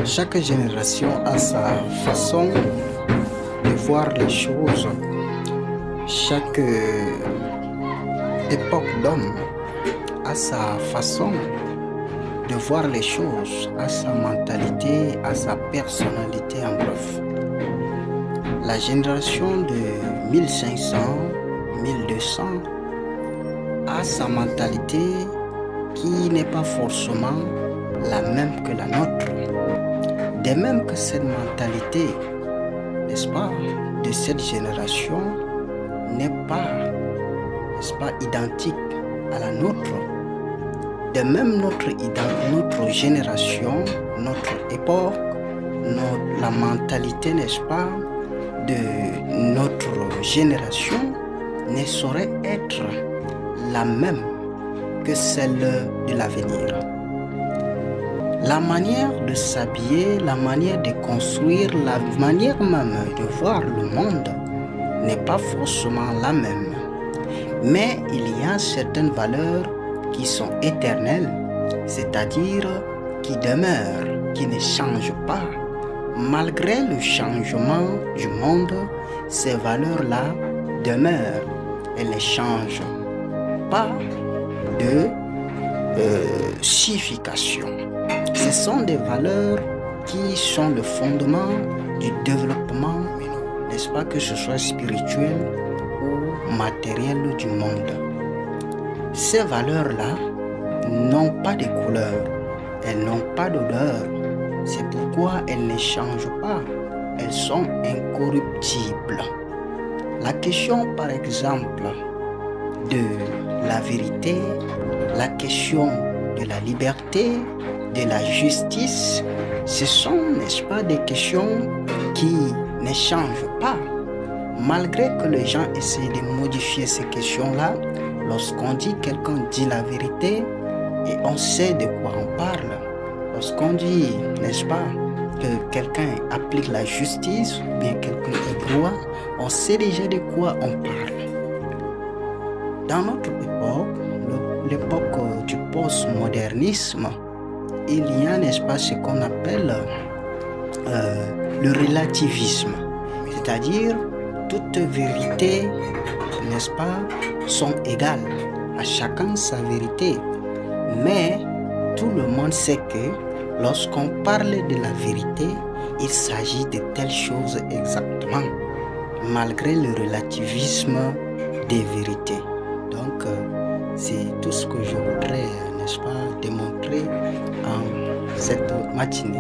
Chaque génération a sa façon de voir les choses. Chaque époque d'homme a sa façon de voir les choses, a sa mentalité, a sa personnalité en bref. La génération de 1500, 1200 a sa mentalité qui n'est pas forcément la même que la nôtre. De même que cette mentalité, n'est-ce pas, de cette génération n'est pas, n'est-ce pas, identique à la nôtre. De même, notre génération, notre époque, la mentalité, n'est-ce pas, de notre génération ne saurait être la même que celle de l'avenir. La manière de s'habiller, la manière de construire, la manière même de voir le monde n'est pas forcément la même. Mais il y a certaines valeurs qui sont éternelles, c'est-à-dire qui demeurent, qui ne changent pas. Malgré le changement du monde, ces valeurs-là demeurent. Elles ne changent pas de signification. Ce sont des valeurs qui sont le fondement du développement, n'est-ce pas, que ce soit spirituel ou matériel du monde. Ces valeurs-là n'ont pas de couleur, elles n'ont pas d'odeur. C'est pourquoi elles ne changent pas, elles sont incorruptibles. La question, par exemple, de la vérité, la question de la liberté, de la justice, ce sont, n'est-ce pas, des questions qui ne changent pas. Malgré que les gens essayent de modifier ces questions-là, lorsqu'on dit quelqu'un dit la vérité, et on sait de quoi on parle. Lorsqu'on dit, n'est-ce pas, que quelqu'un applique la justice, ou bien quelqu'un est droit, on sait déjà de quoi on parle. Dans notre époque, l'époque du postmodernisme, il y a, n'est-ce pas, ce qu'on appelle le relativisme. C'est-à-dire, toute vérité, n'est-ce pas, sont égales. À chacun sa vérité. Mais tout le monde sait que lorsqu'on parle de la vérité, il s'agit de telles choses exactement, malgré le relativisme des vérités. Donc, c'est tout ce que je voudrais, n'est-ce pas, démontrer en cette matinée.